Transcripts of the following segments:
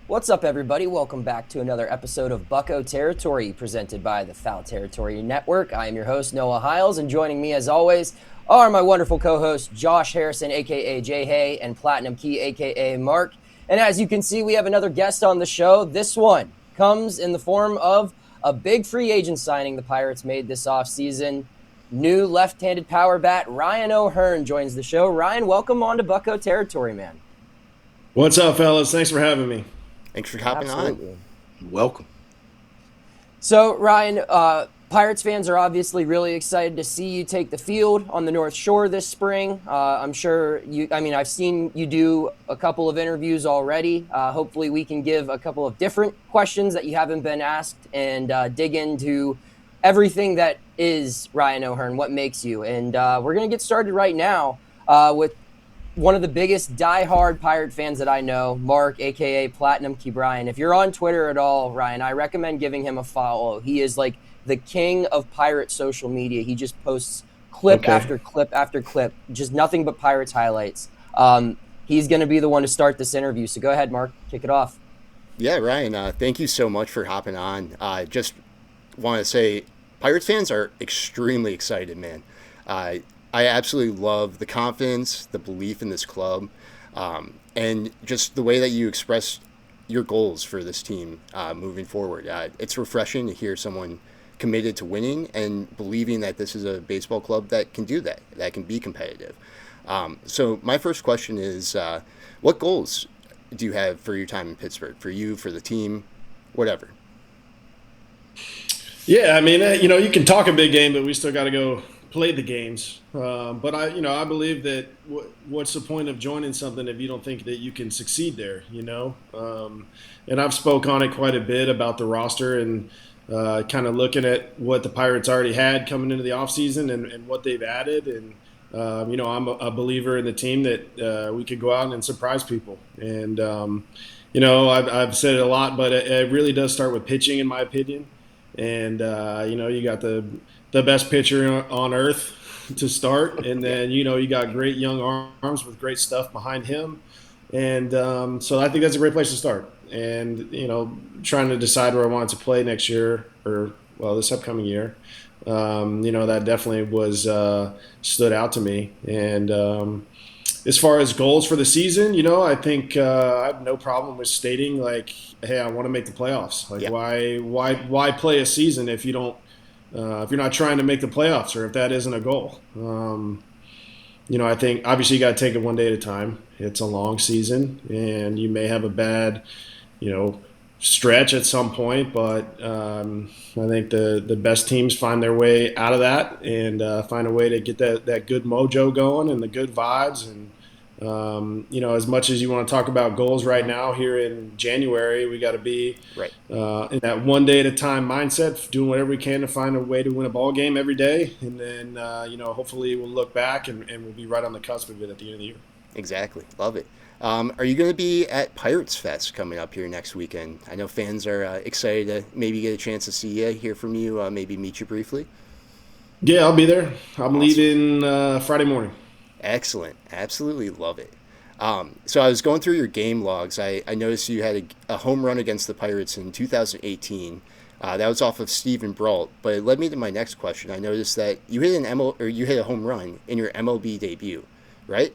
What's up, everybody? Welcome back to another episode of Bucco Territory, presented by the Foul Territory Network. I am your host, Noah Hiles, and joining me, as always, are my wonderful co-hosts, Josh Harrison, a.k.a. Jay Hay, and Platinum Key, a.k.a. Mark. And as you can see, we have another guest on the show. This one comes in the form of a big free agent signing the Pirates made this offseason. New left-handed power bat, Ryan O'Hearn, joins the show. Ryan, welcome on to Bucco Territory, man. What's up, fellas? Thanks for having me. Thanks for hopping on. Welcome. So, Ryan, Pirates fans are obviously really excited to see you take the field on the North Shore this spring. I'm sure I've seen you do a couple of interviews already. Hopefully we can give a couple of different questions that you haven't been asked and dig into everything that is Ryan O'Hearn, what makes you. And we're going to get started right now with one of the biggest diehard Pirate fans that I know, Mark, a.k.a. Platinum Key Brian. If you're on Twitter at all, Ryan, I recommend giving him a follow. He is like the king of Pirate social media. He just posts clip after clip after clip, just nothing but Pirates highlights. He's going to be the one to start this interview. So go ahead, Mark, kick it off. Yeah, Ryan, thank you so much for hopping on. Just want to say Pirates fans are extremely excited, man. I absolutely love the confidence, the belief in this club, and just the way that you express your goals for this team moving forward. It's refreshing to hear someone committed to winning and believing that this is a baseball club that can do that can be competitive. So my first question is, what goals do you have for your time in Pittsburgh, for you, for the team, whatever? Yeah, I mean, you can talk a big game, but we still got to go play the games. But I believe that what's the point of joining something if you don't think that you can succeed there, And I've spoke on it quite a bit about the roster and kind of looking at what the Pirates already had coming into the offseason and what they've added. And, I'm a believer in the team that we could go out and surprise people. And, I've said it a lot, but it really does start with pitching, in my opinion. And, you got the best pitcher on earth to start. And then, you got great young arms with great stuff behind him. And so I think that's a great place to start. And, trying to decide where I wanted to play next year this upcoming year, that definitely was stood out to me. And as far as goals for the season, I think I have no problem with stating like, hey, I want to make the playoffs. Like, why play a season if you don't, if you're not trying to make the playoffs or if that isn't a goal? I think obviously you got to take it one day at a time. It's a long season, and you may have a bad, stretch at some point. But I think the best teams find their way out of that and find a way to get that good mojo going and the good vibes. And as much as you want to talk about goals right now here in January, we got to be in that one day at a time mindset, doing whatever we can to find a way to win a ball game every day. And then, hopefully we'll look back and we'll be right on the cusp of it at the end of the year. Exactly. Love it. Are you going to be at Pirates Fest coming up here next weekend? I know fans are excited to maybe get a chance to see you, hear from you, maybe meet you briefly. Yeah, I'll be there. I'm leaving Friday morning. Excellent. Absolutely love it. So I was going through your game logs. I noticed you had a home run against the Pirates in 2018. That was off of Steven Brault, but it led me to my next question. I noticed that you hit you hit a home run in your MLB debut, right?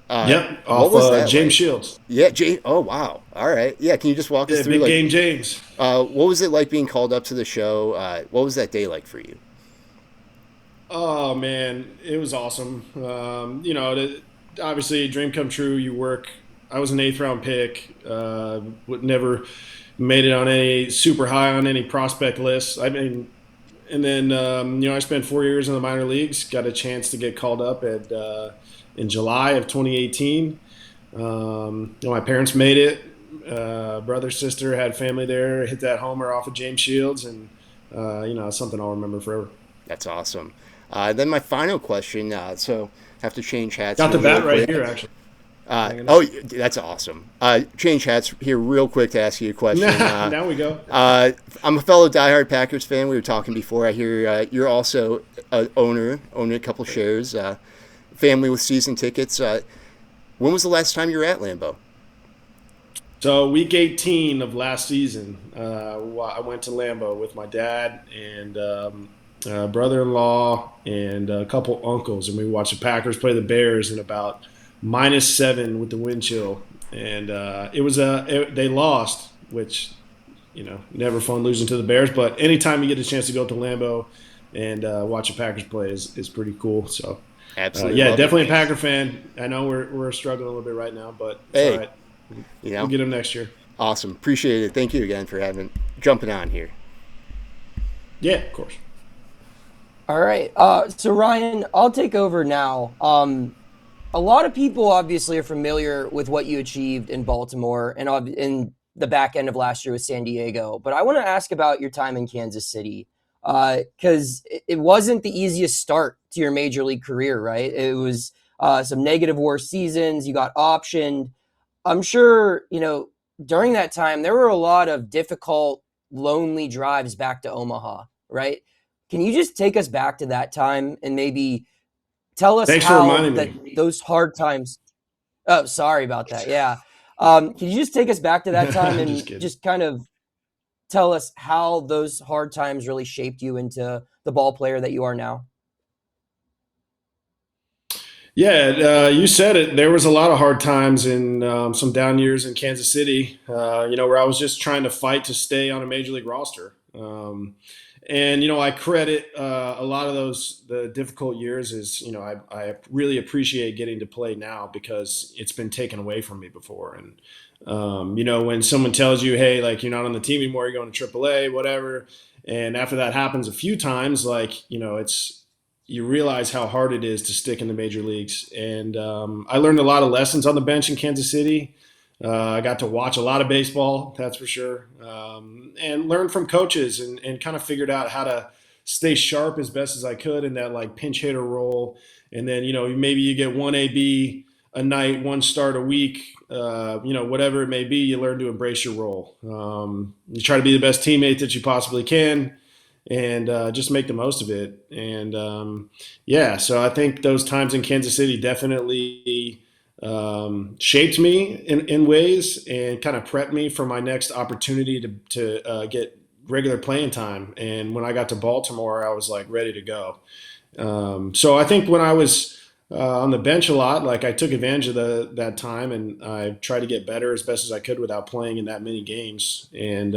Yep, off James Shields. Yeah, oh wow. All right. Yeah, can you just walk us through? Big game, James. What was it like being called up to the show? What was that day like for you? Oh man, it was awesome. Obviously, a dream come true. You work. I was an 8th round pick. Would never made it on any super high on any prospect list. I mean, and then I spent 4 years in the minor leagues. Got a chance to get called up in July of 2018. My parents made it. Brother, sister had family there. Hit that homer off of James Shields, and it's something I'll remember forever. That's awesome. Then my final question. So have to change hats. Got the bat right here, actually. That's awesome. Change hats here real quick to ask you a question. Now we go. I'm a fellow diehard Packers fan. We were talking before. I hear you're also an owner, owning a couple shares, family with season tickets. When was the last time you were at Lambeau? So week 18 of last season, I went to Lambeau with my dad and brother-in-law and a couple uncles, and we watched the Packers play the Bears in about -7 with the wind chill, and they lost, which never fun losing to the Bears. But anytime you get a chance to go to Lambeau and watch the Packers play is pretty cool. So Absolutely yeah, love it. definitely a Packer fan. I know we're struggling a little bit right now, but it's all Hey, right. you We'll know, get them next year. awesome. Appreciate it. Thank you again for jumping on here. Yeah, of course. All right. So Ryan, I'll take over now. A lot of people obviously are familiar with what you achieved in Baltimore and in the back end of last year with San Diego. But I want to ask about your time in Kansas City because it wasn't the easiest start to your major league career, right? It was some negative war seasons. You got optioned. I'm sure, during that time, there were a lot of difficult, lonely drives back to Omaha, right? Can you just take us back to that time and maybe tell us Thanks for how reminding that me. those hard times? Oh, sorry about that. Yeah. Can you just take us back to that time I'm and just kidding. just kind of tell us how those hard times really shaped you into the ball player that you are now? Yeah, you said it. There was a lot of hard times and some down years in Kansas City. Where I was just trying to fight to stay on a major league roster. And I credit a lot of the difficult years is I really appreciate getting to play now because it's been taken away from me before. And when someone tells you, hey, like you're not on the team anymore, you're going to AAA, whatever. And after that happens a few times, like it's you realize how hard it is to stick in the major leagues. And I learned a lot of lessons on the bench in Kansas City. I got to watch a lot of baseball, that's for sure, and learn from coaches and kind of figured out how to stay sharp as best as I could in that like pinch hitter role. And then maybe you get one AB a night, one start a week, whatever it may be. You learn to embrace your role. You try to be the best teammate that you possibly can and just make the most of it. And yeah, so I think those times in Kansas City definitely shaped me in ways and kind of prepped me for my next opportunity to get regular playing time. And when I got to Baltimore, I was like ready to go. So I think when I was on the bench a lot, like I took advantage of that time and I tried to get better as best as I could without playing in that many games. And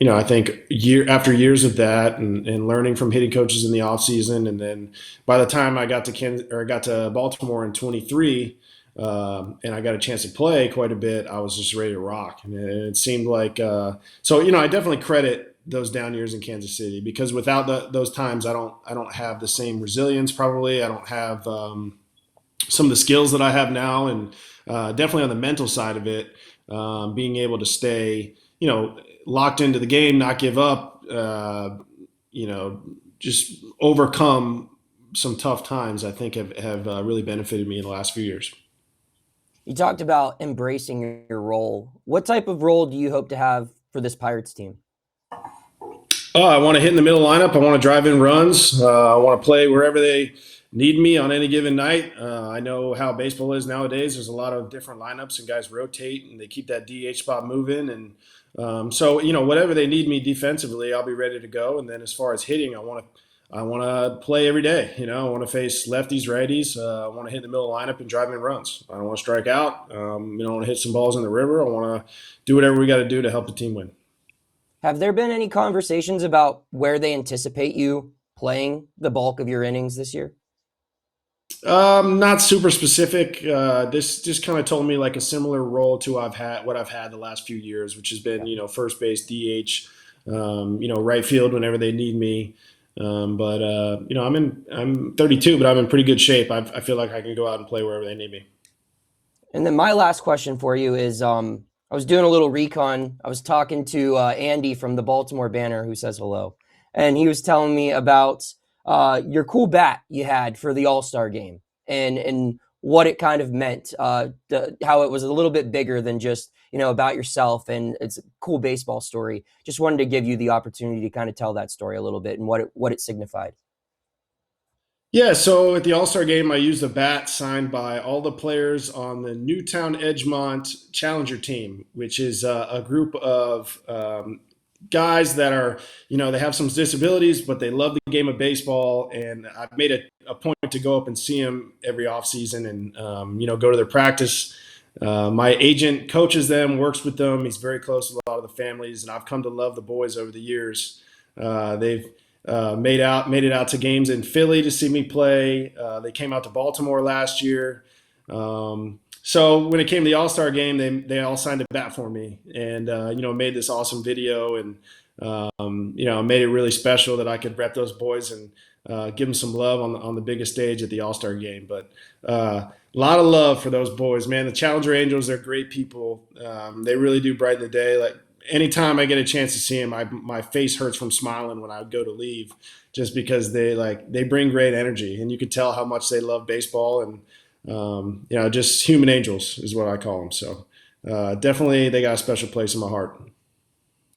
I think year after years of that and learning from hitting coaches in the off season, and then by the time I got to got to Baltimore in 23, and I got a chance to play quite a bit, I was just ready to rock. And it seemed like I definitely credit those down years in Kansas City because without those times, I don't have the same resilience. Probably I don't have some of the skills that I have now, and definitely on the mental side of it, being able to stay, locked into the game, not give up, just overcome some tough times. I think have really benefited me in the last few years. You talked about embracing your role. What type of role do you hope to have for this Pirates team? Oh, I want to hit in the middle lineup. I want to drive in runs. I want to play wherever they need me on any given night. I know how baseball is nowadays. There's a lot of different lineups and guys rotate and they keep that DH spot moving. And so, whatever they need me defensively, I'll be ready to go. And then as far as hitting, I want to play every day. I want to face lefties, righties. I want to hit in the middle lineup and drive in runs. I don't want to strike out. I want to hit some balls in the river. I want to do whatever we got to do to help the team win. Have there been any conversations about where they anticipate you playing the bulk of your innings this year? Not super specific. This just kind of told me like a similar role to what I've had the last few years, which has been Yeah. first base, DH, right field whenever they need me. But I'm 32, but I'm in pretty good shape. I feel like I can go out and play wherever they need me. And then my last question for you is I was doing a little recon. I was talking to Andy from the Baltimore Banner, who says hello. And he was telling me about your cool bat you had for the All Star game and what it kind of meant, how it was a little bit bigger than just, about yourself. And it's a cool baseball story. Just wanted to give you the opportunity to kind of tell that story a little bit and what it signified. Yeah, so at the All Star game, I used a bat signed by all the players on the Newtown Edgemont Challenger team, which is a group of guys that are, they have some disabilities, but they love the game of baseball. And I've made a point to go up and see them every offseason and, go to their practice. My agent coaches them, works with them. He's very close with a lot of the families, and I've come to love the boys over the years. They've made it out to games in Philly to see me play. They came out to Baltimore last year. So when it came to the All Star game, they all signed a bat for me, and made this awesome video, and made it really special that I could rep those boys and give them some love on the biggest stage at the All Star game. But a lot of love for those boys, man. The Challenger Angels, they're great people. They really do brighten the day. Like anytime I get a chance to see them, my face hurts from smiling when I go to leave, just because they bring great energy, and you can tell how much they love baseball, and just human angels is what I call them. So definitely, they got a special place in my heart.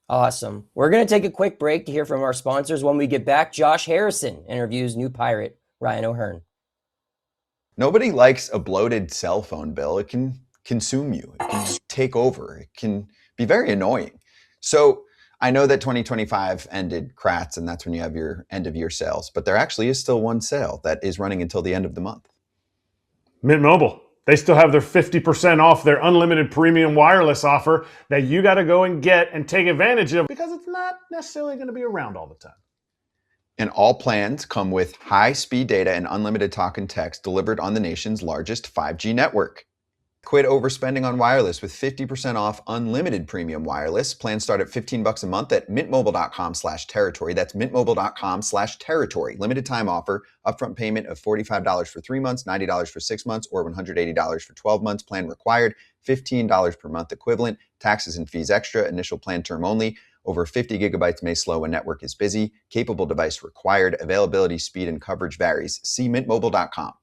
Awesome. We're going to take a quick break to hear from our sponsors. When we get back, Josh Harrison interviews new Pirate Ryan O'Hearn. Nobody likes a bloated cell phone bill. It can consume you. It can take over. It can be very annoying. So I know that 2025 ended Kratz, and that's when you have your end of year sales, but there actually is still one sale that is running until the end of the month. Mint Mobile. They still have their 50% off their unlimited premium wireless offer that you got to go and get and take advantage of, because it's not necessarily going to be around all the time. And all plans come with high-speed data and unlimited talk and text delivered on the nation's largest 5G network. Quit overspending on wireless with 50% off unlimited premium wireless. Plans start at $15 a month at mintmobile.com/territory. That's mintmobile.com/territory. Limited time offer. Upfront payment of $45 for 3 months, $90 for 6 months, or $180 for 12 months. Plan required. $15 per month equivalent. Taxes and fees extra. Initial plan term only. Over 50 gigabytes may slow when network is busy. Capable device required. Availability, speed, and coverage varies. See mintmobile.com.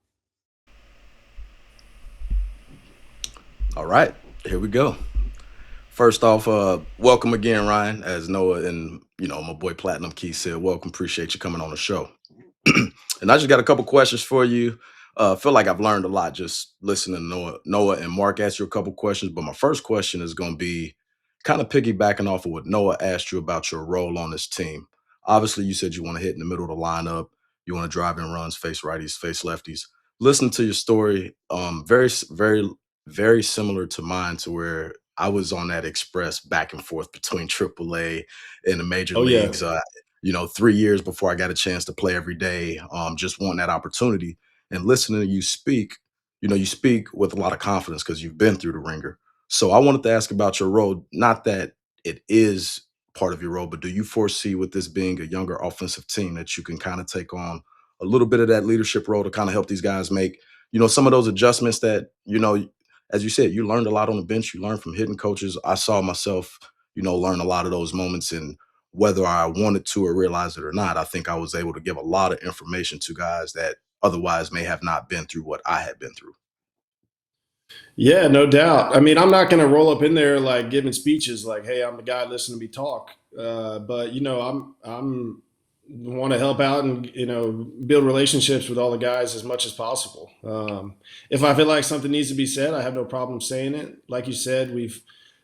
All right, here we go. First off, welcome again, Ryan. As Noah and my boy Platinum Key said, welcome. Appreciate you coming on the show. And I just got a couple questions for you. Feel like I've learned a lot just listening to Noah and Mark ask you a couple questions. But my first question is going to be kind of piggybacking off of what Noah asked you about your role on this team. Obviously, you said you want to hit in the middle of the lineup. You want to drive in runs, face righties, face lefties. Listen to your story. Very similar to mine, to where I was on that express back and forth between AAA and the major Oh yeah. leagues. 3 years before I got a chance to play every day, just wanting that opportunity. And listening to you speak, you speak with a lot of confidence because you've been through the ringer. So I wanted to ask about your role. Not that it is part of your role, but do you foresee, with this being a younger offensive team, that you can kind of take on a little bit of that leadership role to kind of help these guys make, some of those adjustments that, as you said, you learned a lot on the bench. You learned from hitting coaches. I saw myself, learn a lot of those moments, and whether I wanted to or realized it or not, I think I was able to give a lot of information to guys that otherwise may have not been through what I had been through. Yeah, no doubt. I mean, I'm not going to roll up in there like giving speeches like, "Hey, I'm the guy. Listen to me talk." But I'm want to help out and build relationships with all the guys as much as possible. If I feel like something needs to be said, I have no problem saying it. Like you said, we've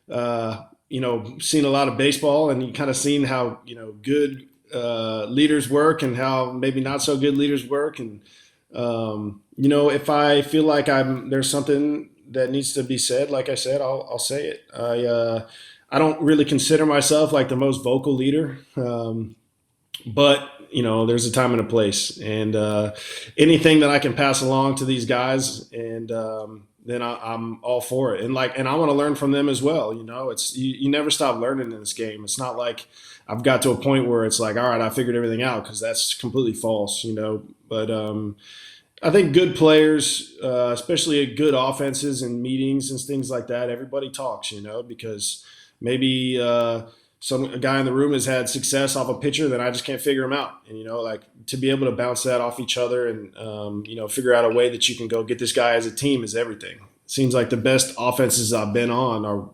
seen a lot of baseball, and you kind of seen how good leaders work and how maybe not so good leaders work. And if I feel like there's something that needs to be said, like I said, I'll say it. I don't really consider myself like the most vocal leader. But there's a time and a place, and anything that I can pass along to these guys, and then I'm all for it. And I want to learn from them as well. It's you never stop learning in this game. It's not like I've got to a point where it's like, all right, I figured everything out, because that's completely false. But I think good players, especially good offenses and meetings and things like that, everybody talks. Because maybe a guy in the room has had success off a pitcher, then I just can't figure him out. And, to be able to bounce that off each other and, figure out a way that you can go get this guy as a team is everything. It seems like the best offenses I've been on are,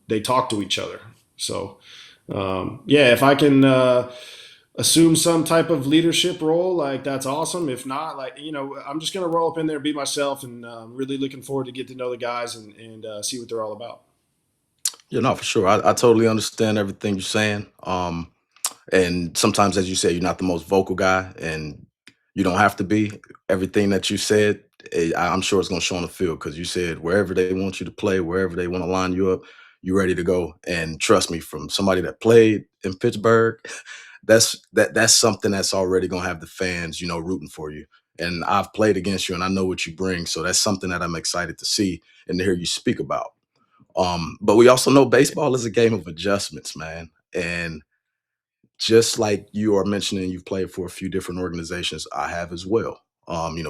they talk to each other. So, if I can assume some type of leadership role, like that's awesome. If not, like I'm just gonna roll up in there, be myself, and really looking forward to get to know the guys and see what they're all about. Yeah, no, for sure. I totally understand everything you're saying. And sometimes, as you say, you're not the most vocal guy, and you don't have to be. Everything that you said, I'm sure it's going to show on the field because you said wherever they want you to play, wherever they want to line you up, you're ready to go. And trust me, from somebody that played in Pittsburgh, that's something that's already going to have the fans, rooting for you. And I've played against you, and I know what you bring, so that's something that I'm excited to see and to hear you speak about. But we also know baseball is a game of adjustments, man. And just like you are mentioning, you've played for a few different organizations. I have as well.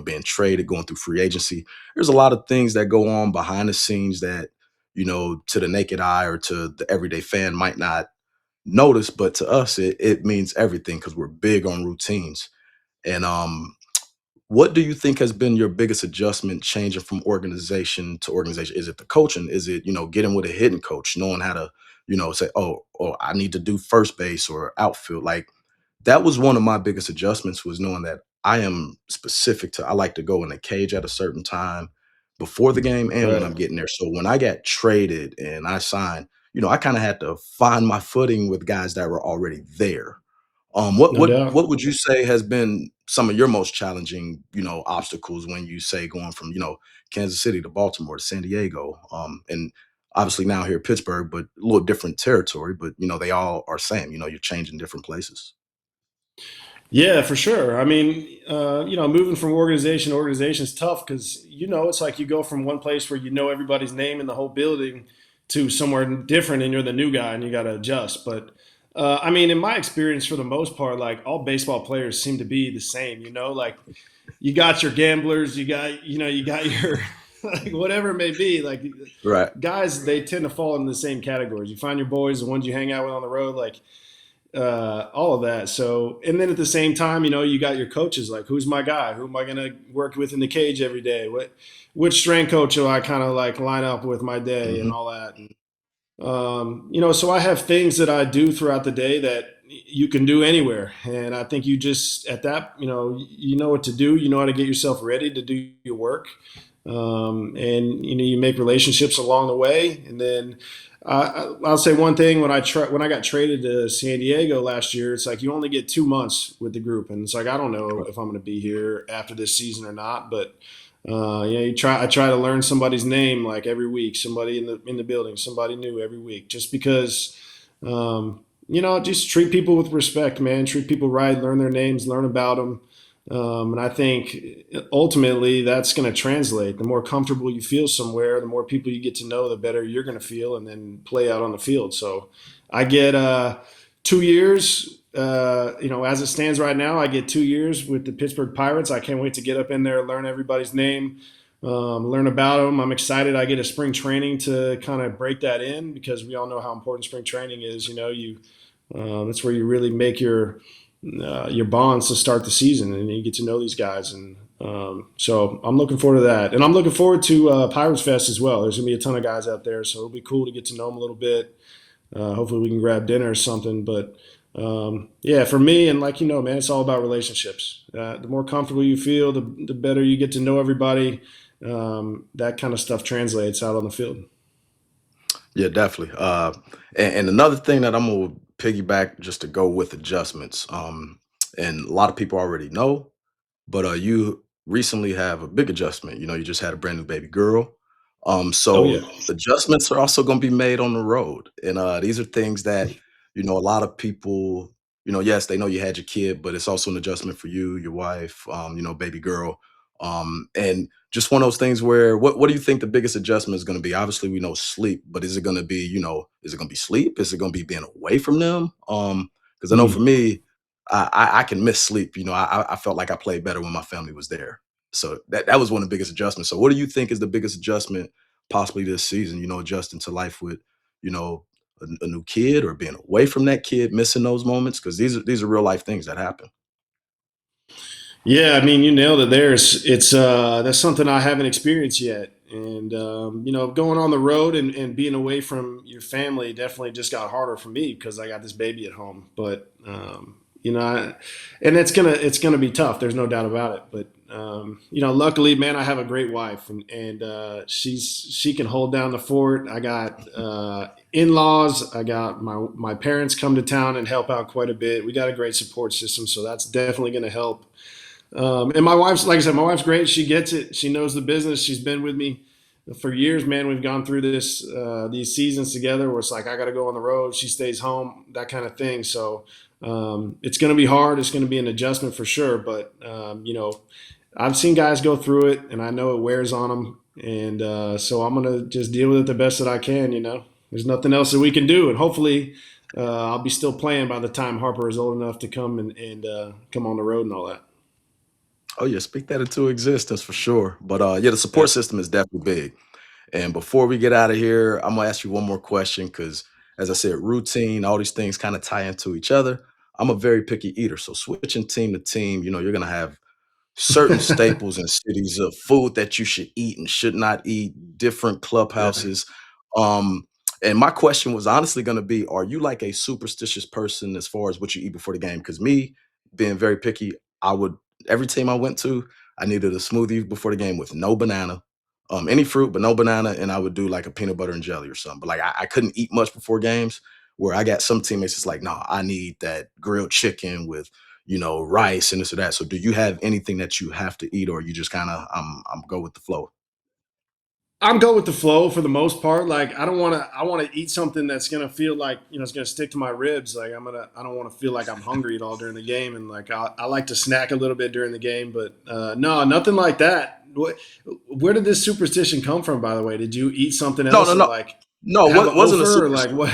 Being traded, going through free agency. There's a lot of things that go on behind the scenes that, to the naked eye or to the everyday fan might not notice, but to us, it means everything because we're big on routines. And what do you think has been your biggest adjustment changing from organization to organization? Is it the coaching? Is it, getting with a hitting coach, knowing how to, say, oh, I need to do first base or outfield? Like that was one of my biggest adjustments was knowing that I am specific to I like to go in a cage at a certain time before the game and when Right. I'm getting there. So when I got traded and I signed, I kind of had to find my footing with guys that were already there. What No what doubt. what would you say has been some of your most challenging, obstacles when you say going from, Kansas City to Baltimore to San Diego, and obviously now here Pittsburgh, but a little different territory, but they all are same. You're changing different places. Yeah, for sure. I mean, moving from organization to organization is tough because it's like you go from one place where you know everybody's name in the whole building to somewhere different, and you're the new guy and you got to adjust. But I mean, in my experience, for the most part, like all baseball players seem to be the same. Like you got your gamblers, you got your like whatever it may be. Like Right. guys, they tend to fall in the same categories. You find your boys, the ones you hang out with on the road, like all of that. So, and then at the same time, you got your coaches. Like, who's my guy? Who am I going to work with in the cage every day? Which strength coach will I kind of like line up with my day and Mhm. all that? And, so I have things that I do throughout the day that you can do anywhere. And I think you just at that, you know what to do. You know how to get yourself ready to do your work. And you make relationships along the way, and then I'll say one thing: when I got traded to San Diego last year, it's like you only get 2 months with the group, and it's like I don't know Right. if I'm going to be here after this season or not. But I try to learn somebody's name like every week, somebody in the building, somebody new every week, just because. Just treat people with respect, man. Treat people right. Learn their names. Learn about them. And I think ultimately that's going to translate. The more comfortable you feel somewhere, the more people you get to know, the better you're going to feel and then play out on the field. So I get 2 years. As it stands right now, I get 2 years with the Pittsburgh Pirates. I can't wait to get up in there, learn everybody's name, learn about them. I'm excited. I get a spring training to kind of break that in because we all know how important spring training is. That's where you really make your bonds to start the season, and you get to know these guys. And so I'm looking forward to that, and I'm looking forward to Pirates Fest as well. There's gonna be a ton of guys out there, so it'll be cool to get to know them a little bit. Hopefully, we can grab dinner or something. But yeah, for me, and like man, it's all about relationships. The more comfortable you feel, the better you get to know everybody. That kind of stuff translates out on the field. Yeah, definitely. And another thing that I'm gonna piggyback just to go with adjustments. And a lot of people already know, but you recently have a big adjustment. You just had a brand new baby girl. Oh So yeah. adjustments are also going to be made on the road, and these are things that a lot of people, yes, they know you had your kid, but it's also an adjustment for you, your wife, baby girl, and just one of those things where what do you think the biggest adjustment is going to be? Obviously, we know sleep, but is it going to be is it going to be sleep? Is it going to be being away from them? Because I know for Mm. me, I can miss sleep. I felt like I played better when my family was there. So that was one of the biggest adjustments. So what do you think is the biggest adjustment possibly this season? Adjusting to life with you know a new kid or being away from that kid, missing those moments because these are real life things that happen. Yeah, I mean, you nailed it there. It's that's something I haven't experienced yet. And going on the road and being away from your family definitely just got harder for me because I got this baby at home. But And it's gonna be tough. There's no doubt about it. But luckily, man, I have a great wife, and she can hold down the fort. I got in-laws. I got my parents come to town and help out quite a bit. We got a great support system, so that's definitely going to help. And my wife's, like I said, my wife's great. She gets it. She knows the business. She's been with me for years, man. We've gone through these seasons together where it's like I got to go on the road. She stays home, that kind of thing. So it's going to be hard. It's going to be an adjustment for sure. But I've seen guys go through it, and I know it wears on them. And so I'm going to just deal with it the best that I can. There's nothing else that we can do, and hopefully I'll be still playing by the time Harper is old enough to come and come on the road and all that. Oh yeah, speak that into existence for sure. But yeah, the support system is definitely big. And before we get out of here, I'm gonna ask you one more question because, as I said, routine, all these things kind of tie into each other. I'm a very picky eater, so switching team to team, you're gonna have certain staples and cities of food that you should eat and should not eat, different Yeah. clubhouses. Um, and my question was honestly going to be, are you like a superstitious person as far as what you eat before the game? Because me, being very picky, I would every team I went to, I needed a smoothie before the game with no banana, any fruit, but no banana, and I would do like a peanut butter and jelly or something. But like I couldn't eat much before games. Where I got some teammates, it's like, no, I need that grilled chicken with rice and this or that. So do you have anything that you have to eat or you just kind of I'm go with the flow? I'm go with the flow for the most part. Like I don't want to. I want to eat something that's gonna feel like it's gonna stick to my ribs. Like I don't want to feel like I'm hungry at all during the game. And like I like to snack a little bit during the game, but no, nothing like that. Where did this superstition come from? By the way, did you eat something No, else no, and no. like No, have an what wasn't a offer or super like what?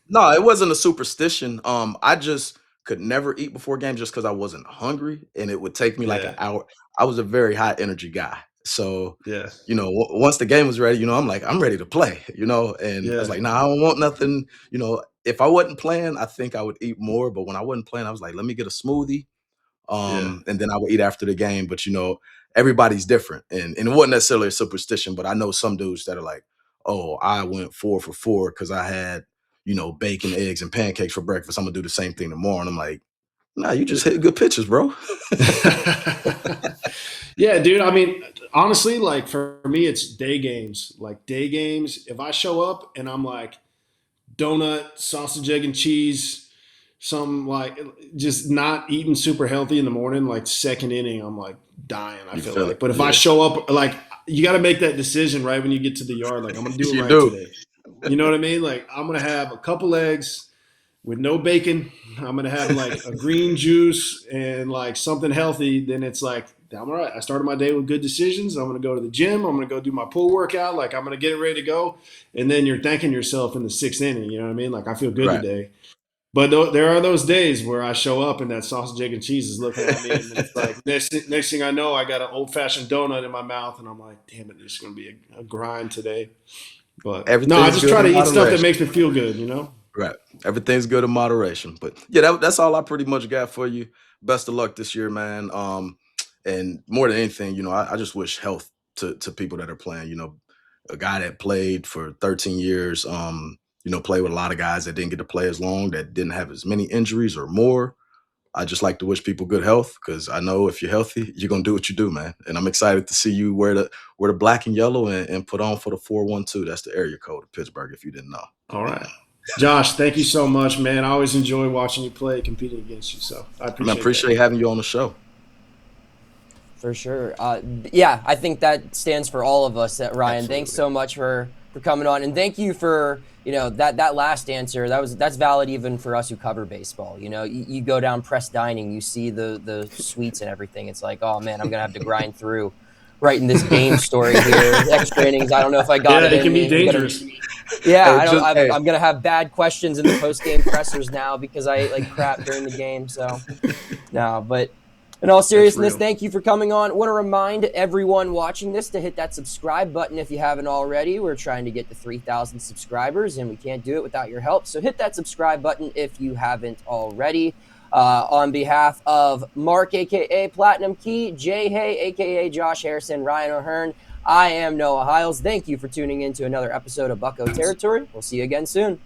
no, it wasn't a superstition. I just could never eat before games just because I wasn't hungry and it would take me like an Yeah, hour. I was a very high energy guy. So, yeah, once the game was ready, I'm like, I'm ready to play, and I was yeah, like, nah, I don't want nothing. If I wasn't playing, I think I would eat more. But when I wasn't playing, I was like, let me get a smoothie. yeah. And then I would eat after the game. But everybody's different, and it wasn't necessarily a superstition. But I know some dudes that are like, oh, I went 4 for 4 because I had bacon, eggs, and pancakes for breakfast. I'm gonna do the same thing tomorrow. And I'm like, nah, you just hit good pitches, bro. Yeah, dude. I mean, honestly, like for me, it's day games. Like day games. If I show up and I'm like donut, sausage, egg, and cheese, some like just not eating super healthy in the morning, like second inning, I'm like dying. I You feel feel like. it? But if I Yeah. show up, like you got to make that decision right when you get to the yard. Like I'm gonna do it You right do. today. You know what I mean? Like I'm gonna have a couple eggs with no bacon. I'm gonna have like a green juice and like something healthy. Then it's like I'm all right. I started my day with good decisions. I'm gonna go to the gym. I'm gonna go do my pull workout. Like I'm gonna get it ready to go. And then you're thanking yourself in the sixth inning. You know what I mean? Like I feel good Right. today. But there are those days where I show up and that sausage, egg, and cheese is looking at me, and then it's like next thing I know, I got an old fashioned donut in my mouth, and I'm like, damn it, this is gonna be a grind today. But no, I Everything's just good try to in eat stuff that moderation. makes me feel good. Right. Everything's good in moderation. But yeah, that's all I pretty much got for you. Best of luck this year, man. And more than anything, I just wish health to people that are playing. A guy that played for 13 years, played with a lot of guys that didn't get to play as long, that didn't have as many injuries or more. I just like to wish people good health because I know if you're healthy, you're gonna do what you do, man. And I'm excited to see you wear the black and yellow and put on for the 412. That's the area code of Pittsburgh, if you didn't know. All right. Josh, thank you so much, man. I always enjoy watching you play, competing against you. So I I appreciate that. appreciate having you on the show. For sure. Yeah, I think that stands for all of us. That Ryan, thanks Absolutely. so much for coming on, and thank you for that last answer. That's valid even for us who cover baseball. You go down press dining, you see the suites and everything. It's like, oh man, I'm gonna have to grind through writing this game story here, extra innings. I don't know if I got Yeah, it it in can be me. dangerous. Yeah, Hey, I don't. just hey, I'm gonna have bad questions in the post game pressers now because I ate like crap during the game. So no, but in all seriousness, real. thank you for coming on. I want to remind everyone watching this to hit that subscribe button if you haven't already. We're trying to get to 3,000 subscribers, and we can't do it without your help. So hit that subscribe button if you haven't already. On behalf of Mark, a.k.a. Platinum Key, Jay Hay, a.k.a. Josh Harrison, Ryan O'Hearn, I am Noah Hiles. Thank you for tuning in to another episode of Bucco Territory. We'll see you again soon.